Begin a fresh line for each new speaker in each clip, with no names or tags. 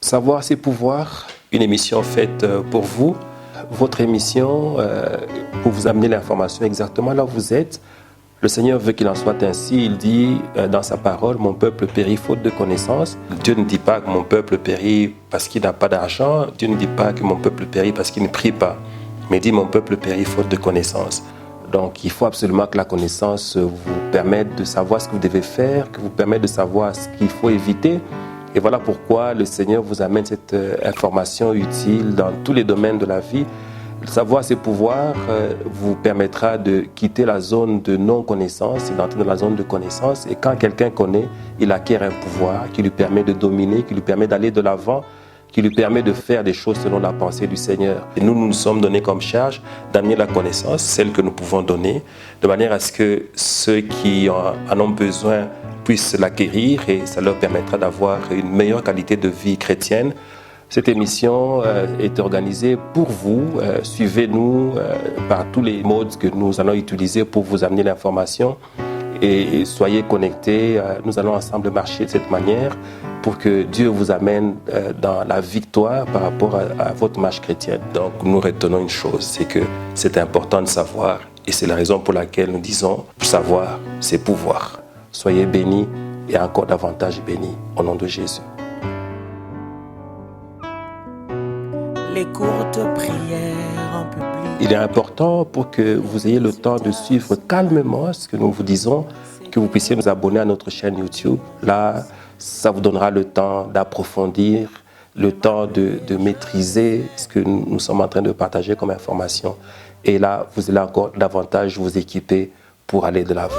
Savoir ses pouvoirs, une émission faite pour vous. Votre émission pour vous amener l'information exactement là où vous êtes. Le Seigneur veut qu'il en soit ainsi. Il dit dans sa parole, mon peuple périt faute de connaissance. Dieu ne dit pas que mon peuple périt parce qu'il n'a pas d'argent. Dieu ne dit pas que mon peuple périt parce qu'il ne prie pas. Mais il dit mon peuple périt faute de connaissance. Donc il faut absolument que la connaissance vous permette de savoir ce que vous devez faire, que vous permette de savoir ce qu'il faut éviter. Et voilà pourquoi le Seigneur vous amène cette information utile dans tous les domaines de la vie. Savoir ses pouvoirs vous permettra de quitter la zone de non-connaissance et d'entrer dans la zone de connaissance. Et quand quelqu'un connaît, il acquiert un pouvoir qui lui permet de dominer, qui lui permet d'aller de l'avant, qui lui permet de faire des choses selon la pensée du Seigneur. Et nous nous sommes donnés comme charge d'amener la connaissance, celle que nous pouvons donner, de manière à ce que ceux qui en ont besoin puissent l'acquérir et ça leur permettra d'avoir une meilleure qualité de vie chrétienne. Cette émission est organisée pour vous. Suivez-nous par tous les modes que nous allons utiliser pour vous amener l'information et soyez connectés. Nous allons ensemble marcher de cette manière pour que Dieu vous amène dans la victoire par rapport à votre marche chrétienne. Donc nous retenons une chose, c'est que c'est important de savoir et c'est la raison pour laquelle nous disons savoir, c'est pouvoir. Soyez bénis et encore davantage bénis au nom de Jésus.
Les courtes prières en public.
Il est important pour que vous ayez le temps de suivre calmement ce que nous vous disons, que vous puissiez nous abonner à notre chaîne YouTube. Là, ça vous donnera le temps d'approfondir, le temps de maîtriser ce que nous sommes en train de partager comme information. Et là, vous allez encore davantage vous équiper pour aller de l'avant.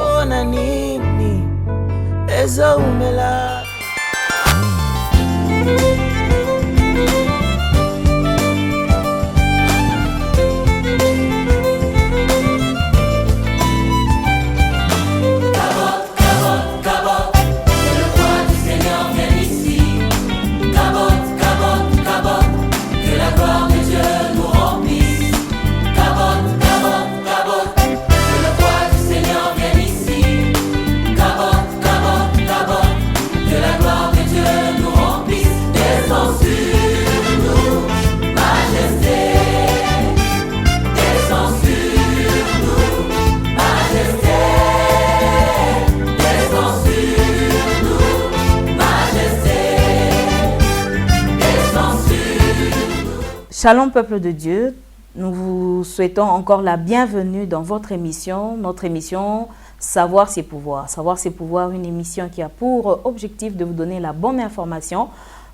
Shalom peuple de Dieu, nous vous souhaitons encore la bienvenue dans votre émission, notre émission Savoir ses pouvoirs. Savoir ses pouvoirs, une émission qui a pour objectif de vous donner la bonne information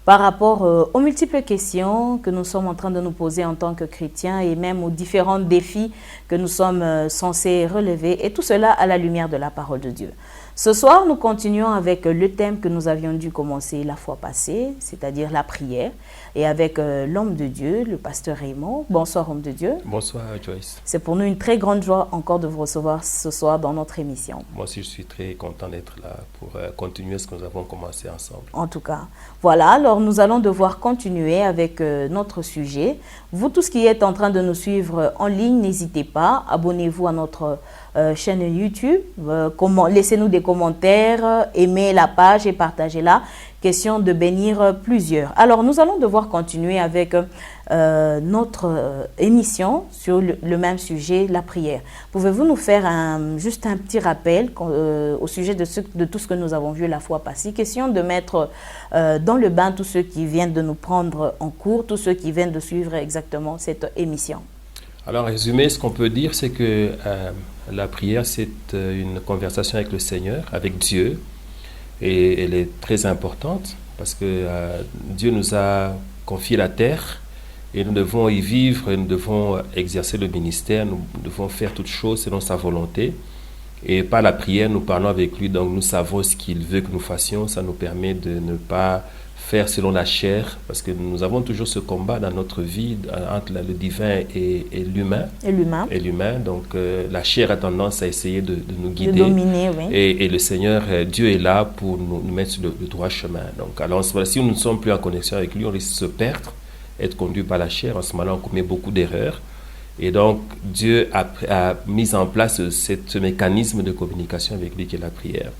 par rapport aux multiples questions que nous sommes en train de nous poser en tant que chrétiens et même aux différents défis que nous sommes censés relever et tout cela à la lumière de la parole de Dieu. Ce soir, nous continuons avec le thème que nous avions dû commencer la fois passée, c'est-à-dire la prière, et avec l'homme de Dieu, le pasteur Raymond. Bonsoir, homme de Dieu.
Bonsoir, Joyce.
C'est pour nous une très grande joie encore de vous recevoir ce soir dans notre émission.
Moi aussi, je suis très content d'être là pour continuer ce que nous avons commencé ensemble.
En tout cas, voilà, alors nous allons devoir continuer avec notre sujet. Vous tous qui êtes en train de nous suivre en ligne, n'hésitez pas, abonnez-vous à notre chaîne YouTube, laissez-nous des commentaires, aimez la page et partagez-la. Question de bénir plusieurs. Alors, nous allons devoir continuer avec notre émission sur le même sujet, la prière. Pouvez-vous nous faire juste un petit rappel au sujet de tout ce que nous avons vu la fois passée? Question de mettre dans le bain tous ceux qui viennent de nous prendre en cours, tous ceux qui viennent de suivre exactement cette émission.
Alors, en résumé, ce qu'on peut dire, c'est que la prière, c'est une conversation avec le Seigneur, avec Dieu. Et elle est très importante parce que Dieu nous a confié la terre et nous devons y vivre, et nous devons exercer le ministère, nous devons faire toutes choses selon sa volonté. Et par la prière, nous parlons avec lui, donc nous savons ce qu'il veut que nous fassions. Ça nous permet de ne pas faire selon la chair, parce que nous avons toujours ce combat dans notre vie entre le divin et l'humain. Et l'humain. Donc la chair a tendance à essayer de nous guider.
De dominer, oui.
Et le Seigneur, Dieu est là pour nous mettre sur le droit chemin. Donc alors, si nous ne sommes plus en connexion avec lui, on risque de se perdre, être conduit par la chair. En ce moment-là, on commet beaucoup d'erreurs. Et donc, Dieu a mis en place ce mécanisme de communication avec lui qui est la prière.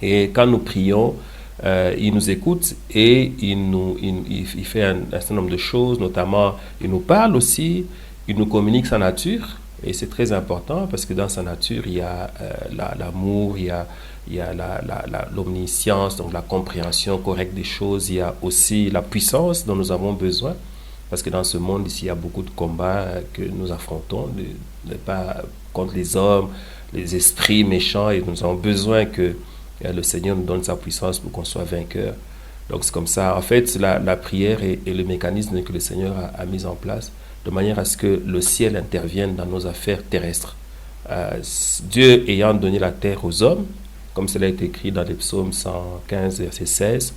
Et quand nous prions, il nous écoute et il fait un certain nombre de choses, notamment il nous parle aussi, il nous communique sa nature. Et c'est très important parce que dans sa nature, il y a l'amour, il y a l'omniscience, donc la compréhension correcte des choses. Il y a aussi la puissance dont nous avons besoin. Parce que dans ce monde ici, il y a beaucoup de combats que nous affrontons, pas contre les hommes, les esprits méchants. Et nous avons besoin que le Seigneur nous donne sa puissance pour qu'on soit vainqueurs. Donc c'est comme ça. En fait, la prière est le mécanisme que le Seigneur a mis en place, de manière à ce que le ciel intervienne dans nos affaires terrestres. Dieu ayant donné la terre aux hommes, comme cela est écrit dans les psaumes 115, verset 16,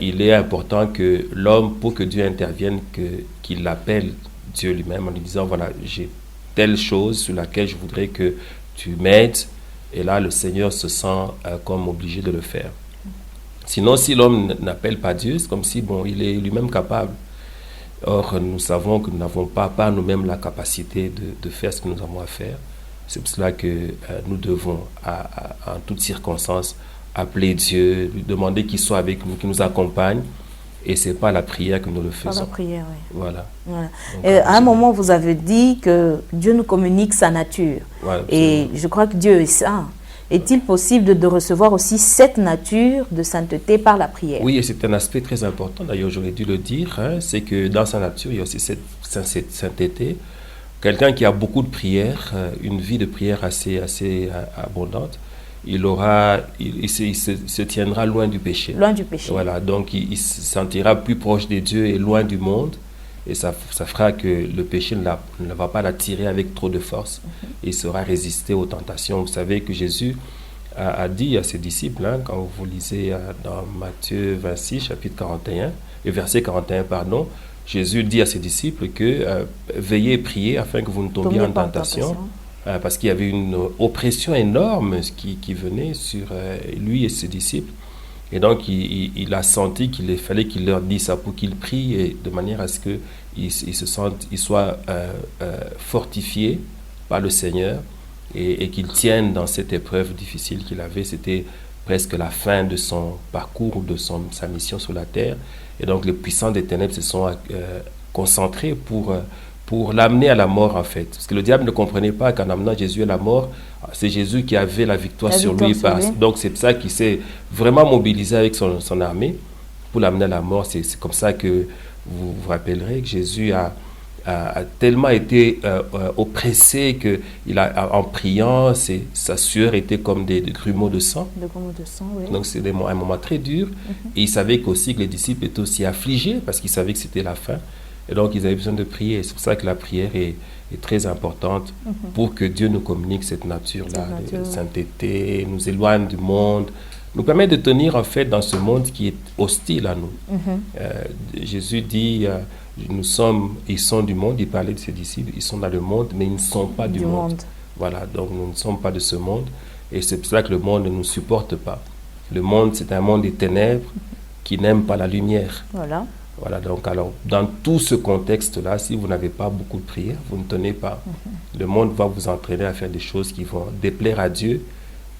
il est important que l'homme, pour que Dieu intervienne, qu'il l'appelle Dieu lui-même en lui disant, voilà, j'ai telle chose sur laquelle je voudrais que tu m'aides, et là le Seigneur se sent comme obligé de le faire. Sinon, si l'homme n'appelle pas Dieu, c'est comme si, il est lui-même capable. Or, nous savons que nous n'avons pas par nous-mêmes la capacité de faire ce que nous avons à faire. C'est pour cela que nous devons, en toutes circonstances, appeler Dieu, lui demander qu'il soit avec nous, qu'il nous accompagne. Et ce n'est pas la prière que nous le faisons.
Pas la prière, oui.
Voilà.
Donc,
à
un moment, vous avez dit que Dieu nous communique sa nature.
Voilà,
et je crois que Dieu est saint. Est-il possible de recevoir aussi cette nature de sainteté par la prière?
Oui, et c'est un aspect très important, d'ailleurs j'aurais dû le dire, c'est que dans sa nature, il y a aussi cette sainteté. Quelqu'un qui a beaucoup de prières, une vie de prière assez abondante, il se tiendra loin du péché.
Loin du péché.
Voilà, donc il se sentira plus proche de Dieu et loin du monde. Et ça fera que le péché ne va pas l'attirer avec trop de force. Il saura résister aux tentations. Vous savez que Jésus a dit à ses disciples, quand vous lisez dans Matthieu 26, chapitre 41, et verset 41, pardon, Jésus dit à ses disciples que veillez et priez afin que vous ne tombiez en tentation. Parce qu'il y avait une oppression énorme qui venait sur lui et ses disciples. Et donc, il a senti qu'il fallait qu'il leur dise ça pour qu'ils prient et de manière à ce qu'ils soient fortifiés par le Seigneur et qu'ils tiennent dans cette épreuve difficile qu'il avait. C'était presque la fin de son parcours, de sa mission sur la terre. Et donc, les puissants des ténèbres se sont concentrés pour l'amener à la mort, en fait. Parce que le diable ne comprenait pas qu'en amenant Jésus à la mort, c'est Jésus qui avait la victoire sur lui. Donc c'est ça qui s'est vraiment mobilisé avec son armée pour l'amener à la mort. C'est comme ça que vous vous rappellerez que Jésus a tellement été oppressé qu'en priant, sa sueur était comme des grumeaux de sang. Des grumeaux de sang, oui. Donc c'est un moment très dur. Et il savait aussi que les disciples étaient aussi affligés parce qu'ils savaient que c'était la fin. Et donc, ils avaient besoin de prier. C'est pour ça que la prière est très importante pour que Dieu nous communique cette nature-là, de sainteté, nous éloigne du monde, nous permet de tenir en fait dans ce monde qui est hostile à nous. Jésus dit, ils sont du monde, il parlait de ses disciples, ils sont dans le monde, mais ils ne sont pas du monde. Voilà, donc nous ne sommes pas de ce monde. Et c'est pour ça que le monde ne nous supporte pas. Le monde, c'est un monde des ténèbres qui n'aime pas la lumière. Voilà, donc alors, dans tout ce contexte-là, si vous n'avez pas beaucoup de prière, vous ne tenez pas. Le monde va vous entraîner à faire des choses qui vont déplaire à Dieu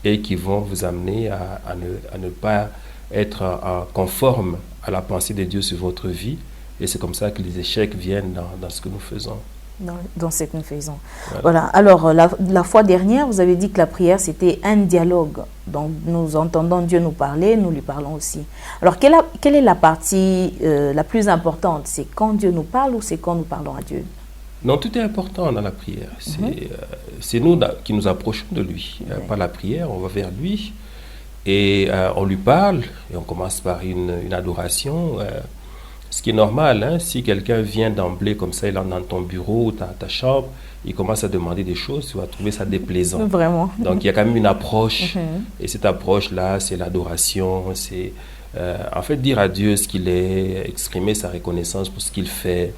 et qui vont vous amener à ne pas être conforme à la pensée de Dieu sur votre vie. Et c'est comme ça que les échecs viennent dans ce que nous faisons.
Dans ce que nous faisons. Voilà. Alors, la fois dernière, vous avez dit que la prière, c'était un dialogue. Donc, nous entendons Dieu nous parler, nous lui parlons aussi. Alors, quelle est la partie la plus importante? C'est quand Dieu nous parle ou c'est quand nous parlons à Dieu?
Non, tout est important dans la prière. C'est nous qui nous approchons de lui. Par la prière, on va vers lui et on lui parle. Et on commence par une adoration. Ce qui est normal, si quelqu'un vient d'emblée comme ça, il entre dans ton bureau, ta chambre, il commence à demander des choses, tu vas trouver ça déplaisant.
Vraiment.
Donc il y a quand même une approche, et cette approche-là, c'est l'adoration, c'est en fait dire à Dieu ce qu'il est, exprimer sa reconnaissance pour ce qu'il fait,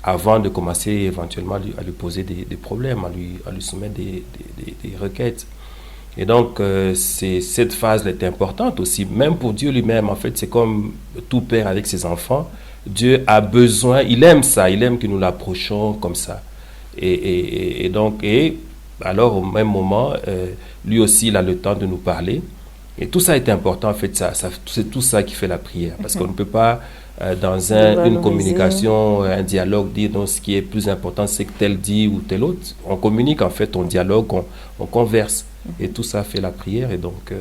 avant de commencer éventuellement à lui poser des problèmes, à lui soumettre des requêtes. Et donc, cette phase est importante aussi, même pour Dieu lui-même. En fait, c'est comme tout père avec ses enfants. Dieu a besoin, il aime ça, il aime que nous l'approchions comme ça. Et alors, au même moment, lui aussi, il a le temps de nous parler. Et tout ça est important, en fait, c'est tout ça qui fait la prière. Parce qu'on ne peut pas, dans une communication, un dialogue, dire non, ce qui est plus important, c'est que tel dit ou tel autre. On communique, en fait, on dialogue, on converse. Et tout ça fait la prière. Et donc,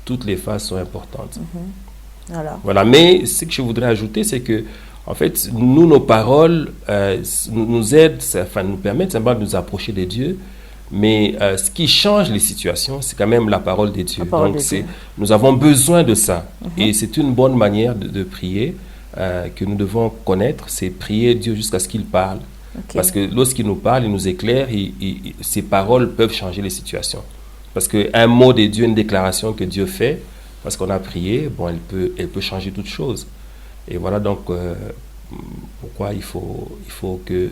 toutes les phases sont importantes. Voilà. Mais ce que je voudrais ajouter, c'est que, en fait, nous, nos paroles nous aident, enfin, nous permettent simplement de nous approcher de Dieu. Mais ce qui change les situations, c'est quand même la parole de Dieu. Donc, nous avons besoin de ça. Et c'est une bonne manière de prier que nous devons connaître, c'est prier Dieu jusqu'à ce qu'il parle. Parce que lorsqu'il nous parle, il nous éclaire, ses paroles peuvent changer les situations. Parce qu'un mot de Dieu, une déclaration que Dieu fait, parce qu'on a prié, bon, elle peut changer toute chose. Et voilà donc pourquoi il faut que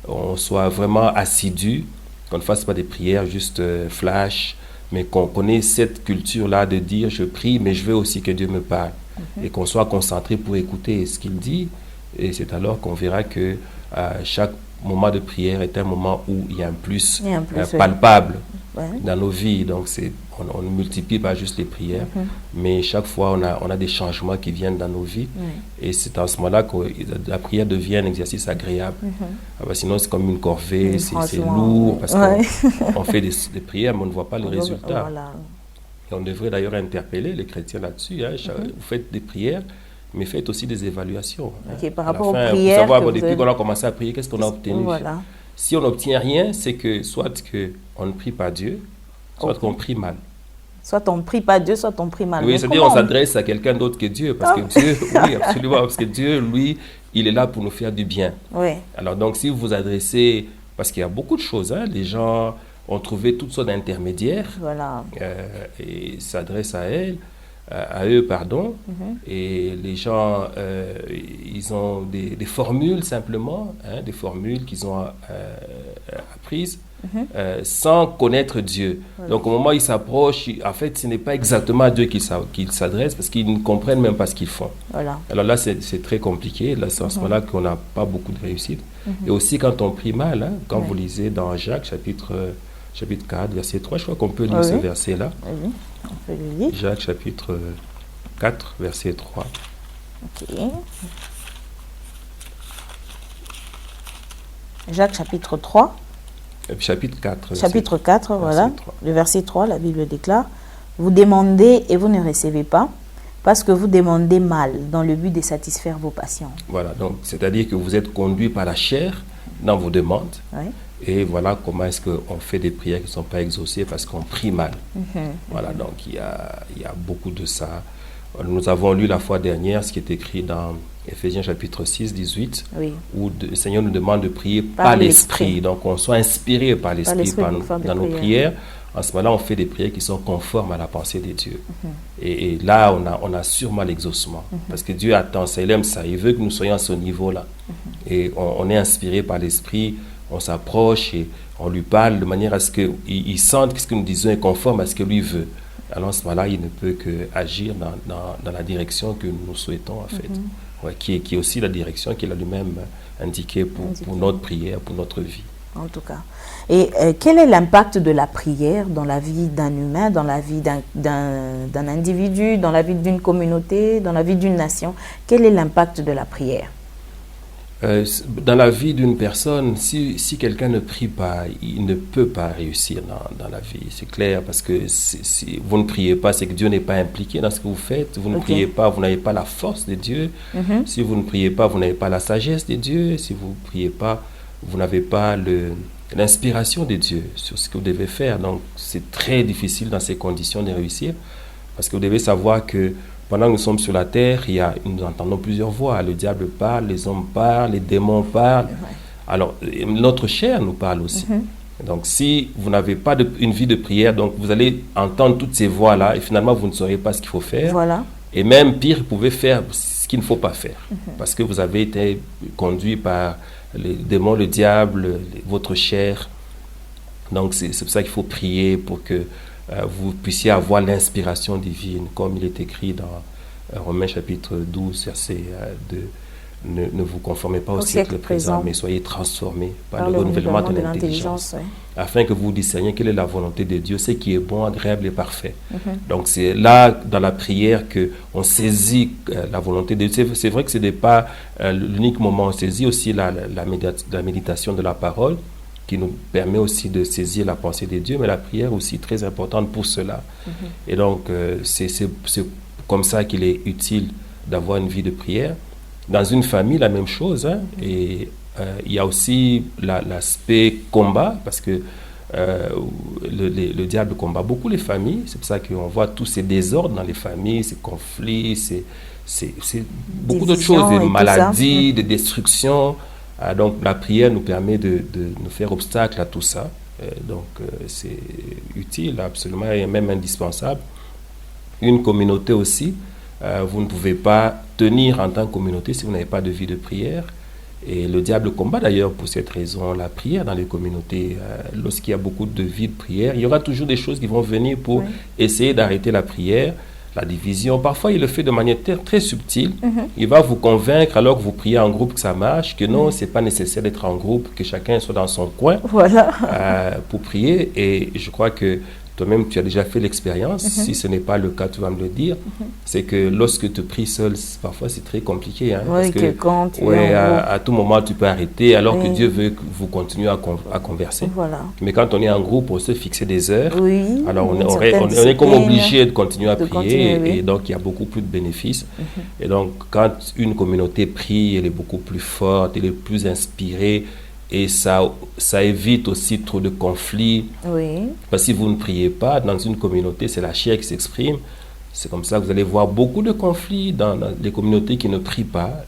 on soit vraiment assidu, qu'on ne fasse pas des prières juste flash, mais qu'on connaisse cette culture-là de dire je prie, mais je veux aussi que Dieu me parle. Et qu'on soit concentré pour écouter ce qu'il dit. Et c'est alors qu'on verra que chaque moment de prière est un moment où il y a un plus, palpable dans nos vies. Donc on ne multiplie pas juste les prières, mais chaque fois on a des changements qui viennent dans nos vies. Et c'est en ce moment-là que la prière devient un exercice agréable. Sinon c'est comme une corvée, c'est lourd, parce qu'on fait des prières mais on ne voit pas les résultats. Voilà. Et on devrait d'ailleurs interpeller les chrétiens là-dessus. Vous faites des prières, mais faites aussi des évaluations.
Par rapport aux prières,
pour savoir depuis qu'on a commencé à prier, qu'est-ce qu'on a obtenu. Si on n'obtient rien, c'est que soit qu'on ne prie pas Dieu, soit qu'on prie mal.
Soit on ne prie pas Dieu, soit on prie mal.
Oui, c'est-à-dire on s'adresse à quelqu'un d'autre que Dieu. Parce que Dieu, oui, absolument, parce que Dieu, lui, il est là pour nous faire du bien. Alors donc, si vous vous adressez, parce qu'il y a beaucoup de choses, les gens ont trouvé toutes sortes d'intermédiaires et s'adressent à eux, et les gens, ils ont des formules simplement, des formules qu'ils ont apprises sans connaître Dieu. Donc au moment où ils s'approchent, en fait, ce n'est pas exactement à Dieu qu'ils s'adressent parce qu'ils ne comprennent même pas ce qu'ils font. Alors là, c'est très compliqué. Là, c'est à ce moment-là qu'on n'a pas beaucoup de réussite. Et aussi quand on prie mal, quand vous lisez dans Jacques, chapitre 4, verset 3, je crois qu'on peut lire ce verset-là.
On peut le lire.
Jacques chapitre 4, verset 3.
Jacques chapitre 3.
Chapitre 4.
Chapitre 4, voilà. 3. Le verset 3, la Bible déclare, « Vous demandez et vous ne recevez pas, parce que vous demandez mal, dans le but de satisfaire vos passions. »
Voilà, donc c'est-à-dire que vous êtes conduit par la chair dans vos demandes. Et voilà comment est-ce qu'on fait des prières qui ne sont pas exaucées parce qu'on prie mal. Voilà, donc il y a beaucoup de ça. Nous avons lu la fois dernière ce qui est écrit dans Éphésiens chapitre 6, 18, où le Seigneur nous demande de prier par l'Esprit. Donc on soit inspiré par l'Esprit dans nos prières. En ce moment-là, on fait des prières qui sont conformes à la pensée de Dieu. Et là, on a sûrement l'exaucement. Parce que Dieu attend ça, il aime ça. Il veut que nous soyons à ce niveau-là. Et on est inspiré par l'Esprit. On s'approche et on lui parle de manière à ce qu'il sente que ce que nous disons est conforme à ce que lui veut. Alors, à ce moment-là, il ne peut qu'agir dans la direction que nous souhaitons, en fait. Qui est aussi la direction qu'il a lui-même indiquée pour notre prière, pour notre vie.
En tout cas. Et quel est l'impact de la prière dans la vie d'un humain, dans la vie d'un individu, dans la vie d'une communauté, dans la vie d'une nation? Quel est l'impact de la prière?
Dans la vie d'une personne, si quelqu'un ne prie pas, il ne peut pas réussir dans la vie. C'est clair, parce que si vous ne priez pas, c'est que Dieu n'est pas impliqué dans ce que vous faites. Vous ne priez pas, vous n'avez pas la force de Dieu. Si vous ne priez pas, vous n'avez pas la sagesse de Dieu. Si vous ne priez pas, vous n'avez pas l'inspiration de Dieu sur ce que vous devez faire. Donc, c'est très difficile dans ces conditions de réussir, parce que vous devez savoir que pendant que nous sommes sur la terre, nous entendons plusieurs voix. Le diable parle, les hommes parlent, les démons parlent. Alors, notre chair nous parle aussi. Donc, si vous n'avez pas une vie de prière, donc vous allez entendre toutes ces voix-là et finalement, vous ne saurez pas ce qu'il faut faire. Et même pire, vous pouvez faire ce qu'il ne faut pas faire. Parce que vous avez été conduit par les démons, le diable, votre chair. Donc, c'est pour ça qu'il faut prier pour que vous puissiez avoir l'inspiration divine, comme il est écrit dans Romains chapitre 12, verset 2. ne vous conformez pas au siècle présent, mais soyez transformés par le renouvellement de l'intelligence, afin que vous discerniez quelle est la volonté de Dieu, ce qui est bon, agréable et parfait. Donc c'est là, dans la prière, qu'on saisit la volonté de Dieu. C'est vrai que ce n'est pas l'unique moment, on saisit aussi la méditation de la parole, qui nous permet aussi de saisir la pensée de Dieu, mais la prière aussi très importante pour cela. Et donc, c'est comme ça qu'il est utile d'avoir une vie de prière. Dans une famille, la même chose. Et il y a aussi l'aspect combat, parce que le diable combat beaucoup les familles. C'est pour ça qu'on voit tous ces désordres dans les familles, ces conflits, c'est beaucoup d'autres choses, des maladies, des destructions. Donc la prière nous permet de nous faire obstacle à tout ça. Donc c'est utile, absolument, et même indispensable. Une communauté aussi, vous ne pouvez pas tenir en tant que communauté si vous n'avez pas de vie de prière. Et le diable combat d'ailleurs pour cette raison la prière dans les communautés. Lorsqu'il y a beaucoup de vie de prière, il y aura toujours des choses qui vont venir pour essayer d'arrêter la prière, la division. Parfois, il le fait de manière très subtile. Il va vous convaincre, alors que vous priez en groupe, que ça marche, que non, c'est pas nécessaire d'être en groupe, que chacun soit dans son coin pour prier. Et je crois que toi-même, tu as déjà fait l'expérience. Si ce n'est pas le cas, tu vas me le dire. C'est que lorsque tu pries seul, parfois c'est très compliqué. Parce que quand tu à tout moment, tu peux arrêter, alors que Dieu veut que vous continuez à converser. Mais quand on est en groupe, on se fixe des heures. Alors on est comme obligé de continuer à prier. Et donc, il y a beaucoup plus de bénéfices. Et donc, quand une communauté prie, elle est beaucoup plus forte, elle est plus inspirée. Et ça évite aussi trop de conflits. Parce que si vous ne priez pas, dans une communauté, c'est la chair qui s'exprime. C'est comme ça que vous allez voir beaucoup de conflits dans les communautés qui ne prient pas.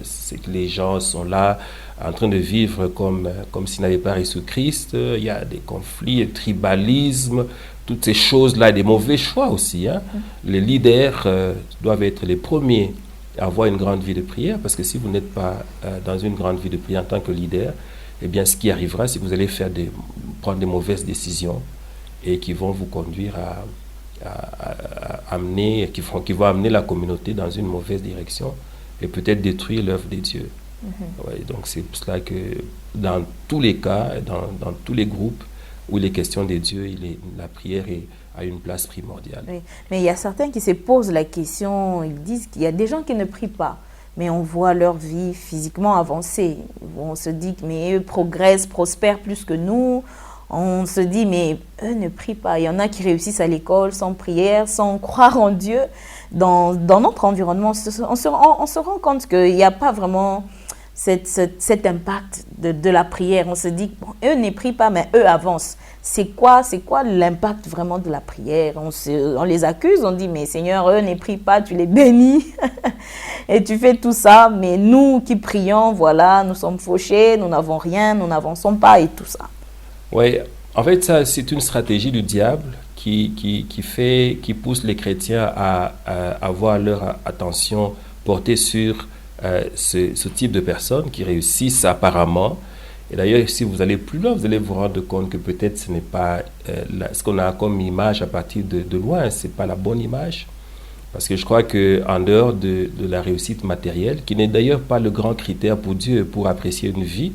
C'est que les gens sont là en train de vivre comme s'ils n'avaient pas reçu Christ. Il y a des conflits, le tribalisme, toutes ces choses-là, des mauvais choix aussi. Les leaders doivent être les premiers à avoir une grande vie de prière, parce que si vous n'êtes pas dans une grande vie de prière en tant que leader, eh bien, ce qui arrivera, c'est que vous allez prendre des mauvaises décisions et qui vont vous conduire qui vont amener la communauté dans une mauvaise direction et peut-être détruire l'œuvre de Dieu. Donc, c'est pour cela que dans tous les cas, dans tous les groupes où il est question de Dieu, la prière a une place primordiale.
Mais il y a certains qui se posent la question, ils disent qu'il y a des gens qui ne prient pas. Mais on voit leur vie physiquement avancer. On se dit que eux progressent, prospèrent plus que nous. On se dit, mais eux ne prient pas. Il y en a qui réussissent à l'école sans prière, sans croire en Dieu. Dans notre environnement, on se rend compte qu'il n'y a pas vraiment cet impact de la prière. On se dit, bon, eux ne prient pas, mais eux avancent. C'est quoi l'impact vraiment de la prière? On les accuse, on dit, mais Seigneur, eux ne prient pas, tu les bénis et tu fais tout ça. Mais nous qui prions, voilà, nous sommes fauchés, nous n'avons rien, nous n'avançons pas et tout ça.
Oui, en fait, ça, c'est une stratégie du diable qui pousse les chrétiens à avoir leur attention portée sur ce type de personnes qui réussissent apparemment. Et d'ailleurs, si vous allez plus loin, vous allez vous rendre compte que peut-être ce n'est pas ce qu'on a comme image à partir de loin, ce n'est pas la bonne image. Parce que je crois qu'en dehors de la réussite matérielle, qui n'est d'ailleurs pas le grand critère pour Dieu pour apprécier une vie,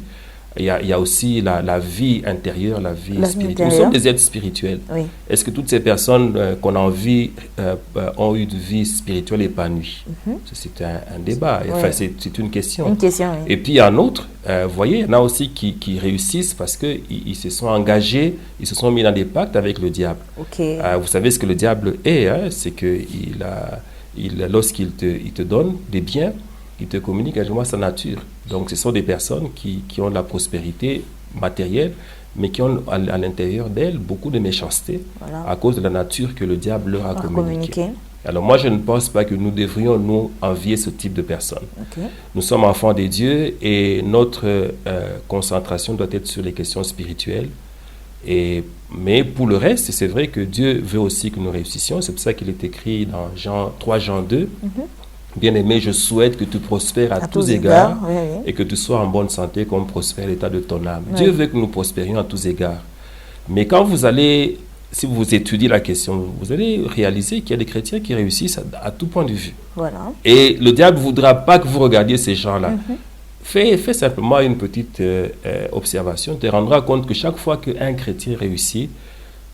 il y a aussi la vie intérieure, la vie spirituelle. Nous sommes des êtres spirituels. Est-ce que toutes ces personnes qu'on a envie ont eu une vie spirituelle épanouie? C'est un débat. Enfin, c'est une question. Et puis, il y a un autre. Vous voyez, il y en a aussi qui réussissent parce qu'ils se sont engagés, ils se sont mis dans des pactes avec le diable. Vous savez ce que le diable est, c'est que lorsqu'il te donne des biens, il te communique à sa nature. Donc, ce sont des personnes qui ont de la prospérité matérielle, mais qui ont à l'intérieur d'elles beaucoup de méchanceté à cause de la nature que le diable leur a communiquée. Alors, moi, je ne pense pas que nous devrions nous envier ce type de personnes. Nous sommes enfants de Dieu et notre concentration doit être sur les questions spirituelles. Mais pour le reste, c'est vrai que Dieu veut aussi que nous réussissions. C'est pour ça qu'il est écrit dans 3 Jean 2. Bien-aimé, je souhaite que tu prospères à tous égards et que tu sois en bonne santé comme prospère l'état de ton âme. Dieu veut que nous prospérions à tous égards. Mais quand vous allez si vous étudiez la question, vous allez réaliser qu'il y a des chrétiens qui réussissent à tout point de vue.
Voilà.
Et le diable ne voudra pas que vous regardiez ces gens-là. Fais simplement une petite observation. Tu te rendras compte que chaque fois qu'un chrétien réussit,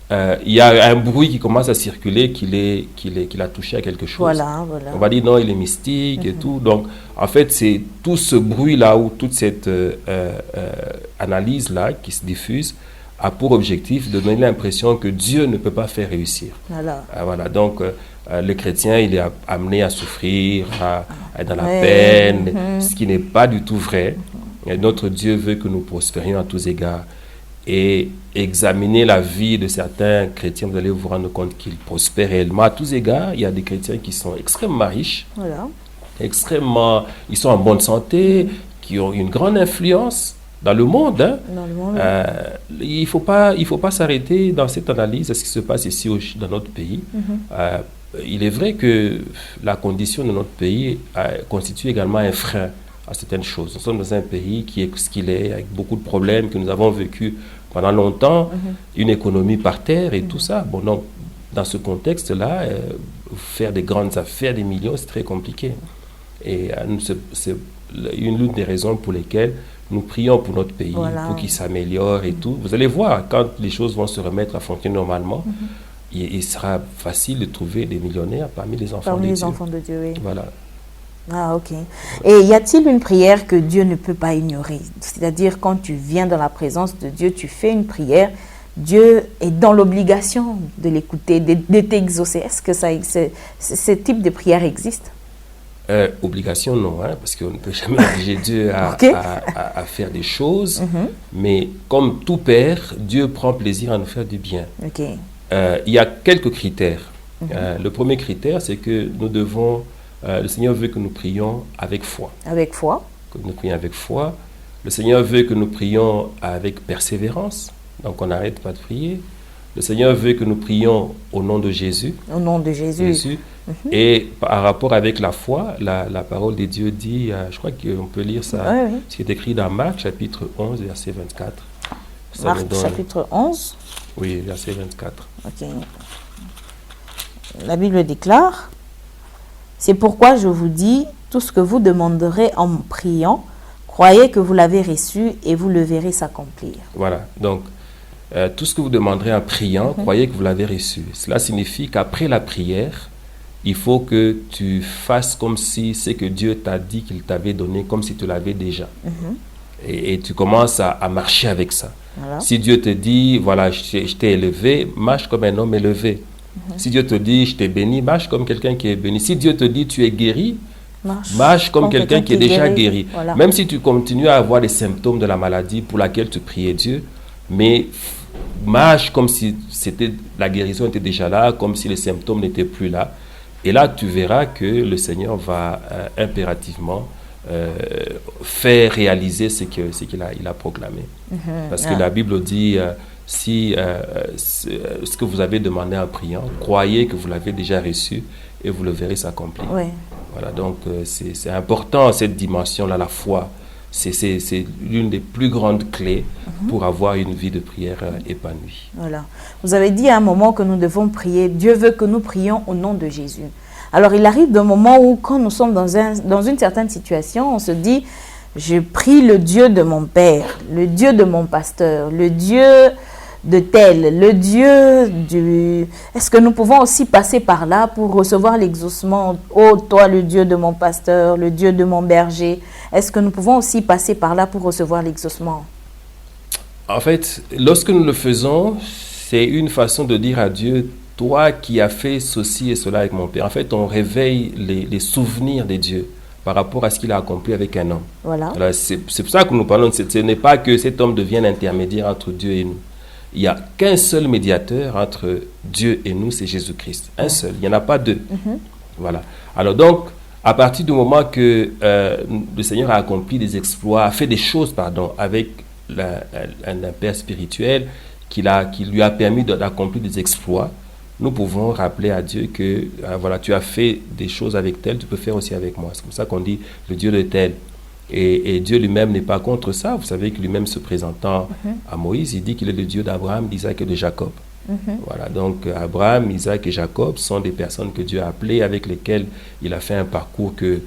il y a un bruit qui commence à circuler qu'il a touché à quelque chose.
Voilà.
On va dire non, il est mystique et tout. Donc, en fait, c'est tout ce bruit-là ou toute cette analyse-là qui se diffuse a pour objectif de donner l'impression que Dieu ne peut pas faire réussir. Voilà. Donc, le chrétien, il est amené à souffrir, à être dans la peine, ce qui n'est pas du tout vrai. Et notre Dieu veut que nous prospérions à tous égards. Et examiner la vie de certains chrétiens, vous allez vous rendre compte qu'ils prospèrent réellement. À tous égards, il y a des chrétiens qui sont extrêmement riches, ils sont en bonne santé, qui ont une grande influence dans le monde. Il faut pas s'arrêter dans cette analyse de ce qui se passe ici dans notre pays. Il est vrai que la condition de notre pays constitue également un frein à certaines choses. Nous sommes dans un pays qui est ce qu'il est, avec beaucoup de problèmes que nous avons vécu pendant longtemps, une économie par terre et tout ça. Bon, donc, dans ce contexte-là, faire des grandes affaires, des millions, c'est très compliqué. Et c'est l'une des raisons pour lesquelles nous prions pour notre pays, pour qu'il s'améliore et tout. Vous allez voir, quand les choses vont se remettre à fonctionner normalement, il sera facile de trouver des millionnaires parmi les enfants
de Dieu. Oui.
Voilà.
Ah, ok. Et y a-t-il une prière que Dieu ne peut pas ignorer? C'est-à-dire, quand tu viens dans la présence de Dieu, tu fais une prière, Dieu est dans l'obligation de l'écouter, de t'exaucer. Est-ce que ce type de prière existe?
Obligation, non, parce qu'on ne peut jamais obliger Dieu à faire des choses. Mais comme tout père, Dieu prend plaisir à nous faire du bien. Il y a quelques critères. Le premier critère, c'est que nous devons... le Seigneur veut que nous prions avec foi.
Avec foi.
Que nous prions avec foi. Le Seigneur veut que nous prions avec persévérance. Donc, on n'arrête pas de prier. Le Seigneur veut que nous prions au nom de Jésus.
Au nom de Jésus.
Et par rapport avec la foi, la parole de Dieu dit, je crois qu'on peut lire ça, ce qui est écrit dans Marc, chapitre 11, verset 24.
Marc, chapitre 11.
Oui, verset 24.
Ok. La Bible déclare... C'est pourquoi je vous dis, tout ce que vous demanderez en priant, croyez que vous l'avez reçu et vous le verrez s'accomplir. Voilà,
donc tout ce que vous demanderez en priant, croyez que vous l'avez reçu. Cela signifie qu'après la prière, il faut que tu fasses comme si ce que Dieu t'a dit qu'il t'avait donné, comme si tu l'avais déjà. Et tu commences à marcher avec ça. Voilà. Si Dieu te dit, voilà, je t'ai élevé, marche comme un homme élevé. Si Dieu te dit, je t'ai béni, marche comme quelqu'un qui est béni. Si Dieu te dit, tu es guéri, marche comme quelqu'un qui est déjà guéri. Voilà. Même si tu continues à avoir les symptômes de la maladie pour laquelle tu priais Dieu, mais marche comme si la guérison était déjà là, comme si les symptômes n'étaient plus là. Et là, tu verras que le Seigneur va impérativement faire réaliser ce qu'il a proclamé. Parce que la Bible dit... ce que vous avez demandé en priant, croyez que vous l'avez déjà reçu et vous le verrez s'accomplir. Voilà, donc c'est important cette dimension-là, la foi. C'est l'une des plus grandes clés pour avoir une vie de prière épanouie.
Voilà. Vous avez dit à un moment que nous devons prier. Dieu veut que nous prions au nom de Jésus. Alors il arrive d'un moment où, quand nous sommes dans une certaine situation, on se dit, je prie le Dieu de mon père, le Dieu de mon pasteur, le Dieu de tel, le Dieu du... Est-ce que nous pouvons aussi passer par là pour recevoir l'exaucement? Oh, toi, le Dieu de mon pasteur, le Dieu de mon berger. Est-ce que nous pouvons aussi passer par là pour recevoir l'exaucement?
En fait, lorsque nous le faisons, c'est une façon de dire à Dieu, toi qui as fait ceci et cela avec mon père. En fait, on réveille les souvenirs de Dieu par rapport à ce qu'il a accompli avec un homme.
Voilà.
Alors, c'est pour ça que nous parlons, ce n'est pas que cet homme devienne intermédiaire entre Dieu et nous. Il n'y a qu'un seul médiateur entre Dieu et nous, c'est Jésus-Christ. Un seul, il n'y en a pas deux. Voilà. Alors donc, à partir du moment que le Seigneur a accompli des exploits, a fait des choses, avec un Père spirituel qui lui a permis d'accomplir des exploits, nous pouvons rappeler à Dieu que, voilà, tu as fait des choses avec tel, tu peux faire aussi avec moi. C'est comme ça qu'on dit le Dieu de tel. Et Dieu lui-même n'est pas contre ça. Vous savez que lui-même se présentant à Moïse, il dit qu'il est le Dieu d'Abraham, d'Isaac et de Jacob. Voilà, donc Abraham, Isaac et Jacob sont des personnes que Dieu a appelées, avec lesquelles il a fait un parcours que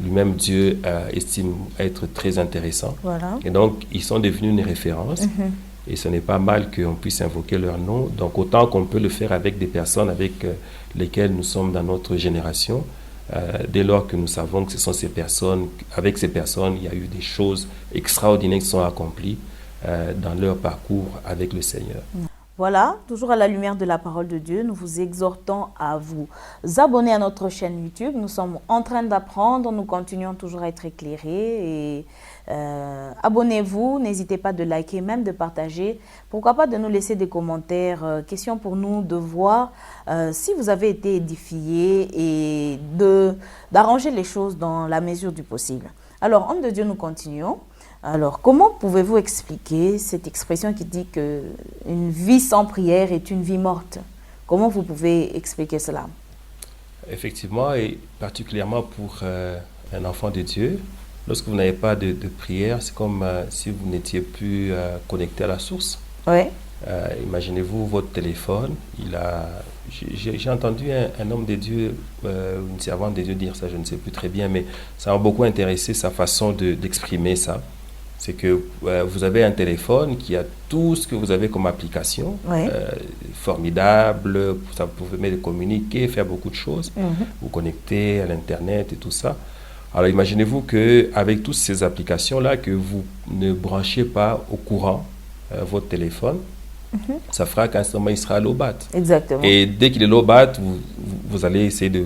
lui-même Dieu estime être très intéressant.
Voilà.
Et donc, ils sont devenus une référence. Et ce n'est pas mal qu'on puisse invoquer leur nom. Donc, autant qu'on peut le faire avec des personnes avec lesquelles nous sommes dans notre génération, dès lors que nous savons que ce sont ces personnes, avec ces personnes, il y a eu des choses extraordinaires qui sont accomplies dans leur parcours avec le Seigneur.
Voilà, toujours à la lumière de la parole de Dieu, nous vous exhortons à vous abonner à notre chaîne YouTube. Nous sommes en train d'apprendre, nous continuons toujours à être éclairés. Et abonnez-vous, n'hésitez pas de liker, même de partager. Pourquoi pas de nous laisser des commentaires. Question pour nous de voir si vous avez été édifiés et d'arranger les choses dans la mesure du possible. Alors, homme de Dieu, nous continuons. Alors, comment pouvez-vous expliquer cette expression qui dit qu'une vie sans prière est une vie morte? Comment vous pouvez expliquer cela?
Effectivement, et particulièrement pour un enfant de Dieu, lorsque vous n'avez pas de prière, c'est comme si vous n'étiez plus connecté à la source.
Oui.
Imaginez-vous votre téléphone. J'ai entendu un homme de Dieu, une servante de Dieu dire ça, je ne sais plus très bien, mais ça m'a beaucoup intéressé, sa façon d'exprimer ça. C'est que vous avez un téléphone qui a tout ce que vous avez comme application, formidable, ça vous permet de communiquer, faire beaucoup de choses, vous connecter à l'Internet et tout ça. Alors imaginez-vous qu'avec toutes ces applications-là, que vous ne branchez pas au courant votre téléphone, ça fera qu'à ce moment, il sera à low bat.
Exactement.
Et dès qu'il est low bat, vous allez essayer de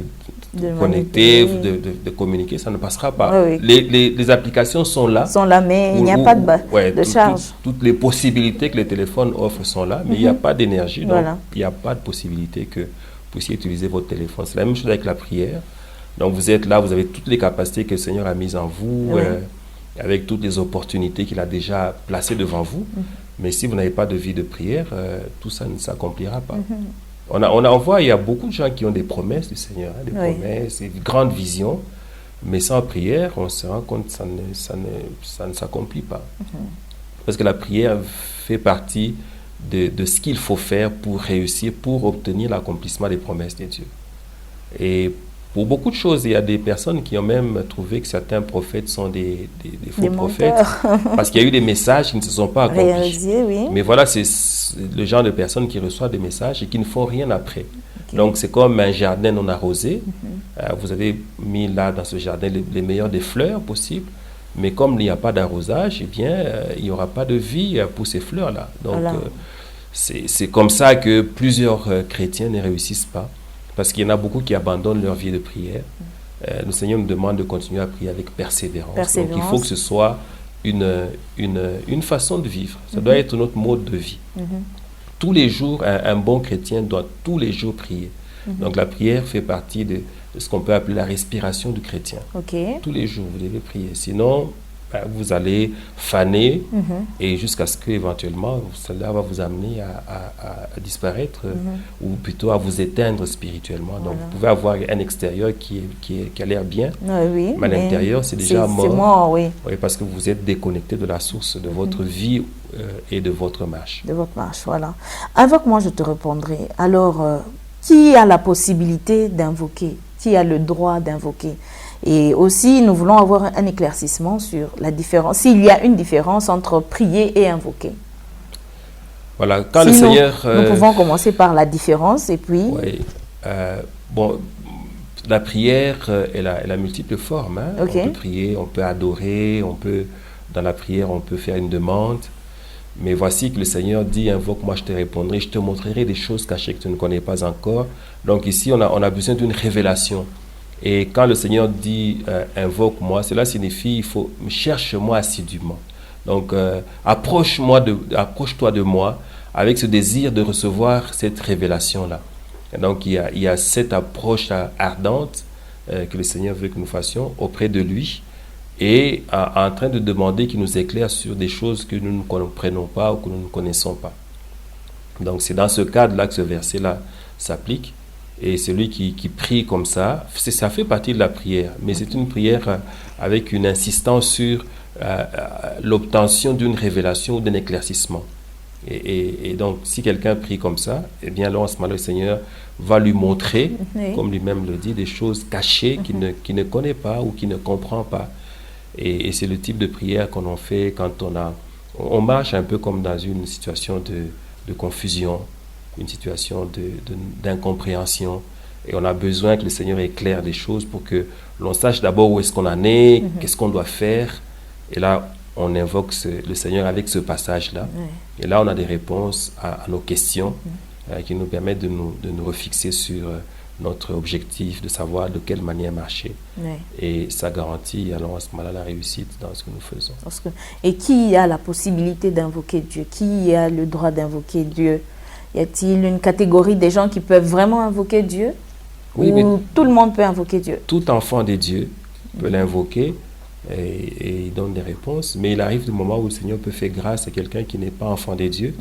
connecter, de communiquer, ça ne passera pas.
Oui, oui.
Les applications sont là.
Sont là, mais il n'y a pas de charge.
Toutes les possibilités que le téléphone offre sont là, mais il n'y a pas d'énergie. Donc, il n'y a pas de possibilité que vous puissiez utiliser votre téléphone. C'est la même chose avec la prière. Donc, vous êtes là, vous avez toutes les capacités que le Seigneur a mises en vous, avec toutes les opportunités qu'il a déjà placées devant vous. Mais si vous n'avez pas de vie de prière, tout ça ne s'accomplira pas. On voit, il y a beaucoup de gens qui ont des promesses du Seigneur, des promesses, des grandes visions, mais sans prière, on se rend compte que ça ne s'accomplit pas. Parce que la prière fait partie de ce qu'il faut faire pour réussir, pour obtenir l'accomplissement des promesses de Dieu. Et pour beaucoup de choses, il y a des personnes qui ont même trouvé que certains prophètes sont des faux prophètes, parce qu'il y a eu des messages qui ne se sont pas accomplis.
Réalisé, oui.
Mais voilà, c'est le genre de personnes qui reçoivent des messages et qui ne font rien après. Donc, c'est comme un jardin non arrosé. Vous avez mis là, dans ce jardin, les meilleures des fleurs possibles. Mais comme il n'y a pas d'arrosage, eh bien, il n'y aura pas de vie pour ces fleurs-là. Donc, c'est comme ça que plusieurs chrétiens ne réussissent pas. Parce qu'il y en a beaucoup qui abandonnent leur vie de prière. Le Seigneur nous demande de continuer à prier avec persévérance. Donc, il faut que ce soit une façon de vivre. Ça doit être notre mode de vie. Tous les jours, un bon chrétien doit tous les jours prier. Donc, la prière fait partie de ce qu'on peut appeler la respiration du chrétien. Tous les jours, vous devez prier. Sinon, vous allez faner et jusqu'à ce qu'éventuellement, cela va vous amener à disparaître ou plutôt à vous éteindre spirituellement. Donc, vous pouvez avoir un extérieur qui a l'air bien, mais à l'intérieur, c'est déjà mort.
C'est mort, oui.
Oui, parce que vous êtes déconnecté de la source de votre vie et de votre marche.
De votre marche, voilà. Avec moi, je te répondrai. Alors, qui a la possibilité d'invoquer? Qui a le droit d'invoquer? Et aussi, nous voulons avoir un éclaircissement sur la différence, s'il y a une différence entre prier et invoquer.
Voilà, quand le Seigneur...
Nous pouvons commencer par la différence et puis...
Oui, bon, la prière, elle a multiples formes. On peut prier, on peut adorer, dans la prière, on peut faire une demande. Mais voici que le Seigneur dit, invoque-moi, je te répondrai, je te montrerai des choses cachées que tu ne connais pas encore. Donc ici, on a besoin d'une révélation. Et quand le Seigneur dit invoque-moi, cela signifie cherche-moi assidûment. Donc approche-toi de moi avec ce désir de recevoir cette révélation-là. Donc il y a cette approche ardente que le Seigneur veut que nous fassions auprès de lui et en train de demander qu'il nous éclaire sur des choses que nous ne comprenons pas ou que nous ne connaissons pas. Donc c'est dans ce cadre-là que ce verset-là s'applique. Et celui qui prie comme ça fait partie de la prière, mais c'est une prière avec une insistance sur l'obtention d'une révélation ou d'un éclaircissement. Et donc, si quelqu'un prie comme ça, eh bien, alors, en ce moment, le Seigneur va lui montrer, comme lui-même le dit, des choses cachées qu'il ne connaît pas ou qu'il ne comprend pas. Et c'est le type de prière qu'on en fait quand on marche un peu comme dans une situation de confusion, une situation d'incompréhension. Et on a besoin que le Seigneur éclaire des choses pour que l'on sache d'abord où est-ce qu'on en est, qu'est-ce qu'on doit faire. Et là, on invoque le Seigneur avec ce passage-là. Et là, on a des réponses à nos questions qui nous permettent de nous refixer sur notre objectif, de savoir de quelle manière marcher. Et ça garantit alors à ce moment-là la réussite dans ce que nous faisons.
Et qui a la possibilité d'invoquer Dieu? Qui a le droit d'invoquer Dieu? Y a-t-il une catégorie des gens qui peuvent vraiment invoquer Dieu?
Oui,
ou tout le monde peut invoquer Dieu?
Tout enfant de Dieu peut l'invoquer et il donne des réponses. Mais il arrive le moment où le Seigneur peut faire grâce à quelqu'un qui n'est pas enfant de Dieu,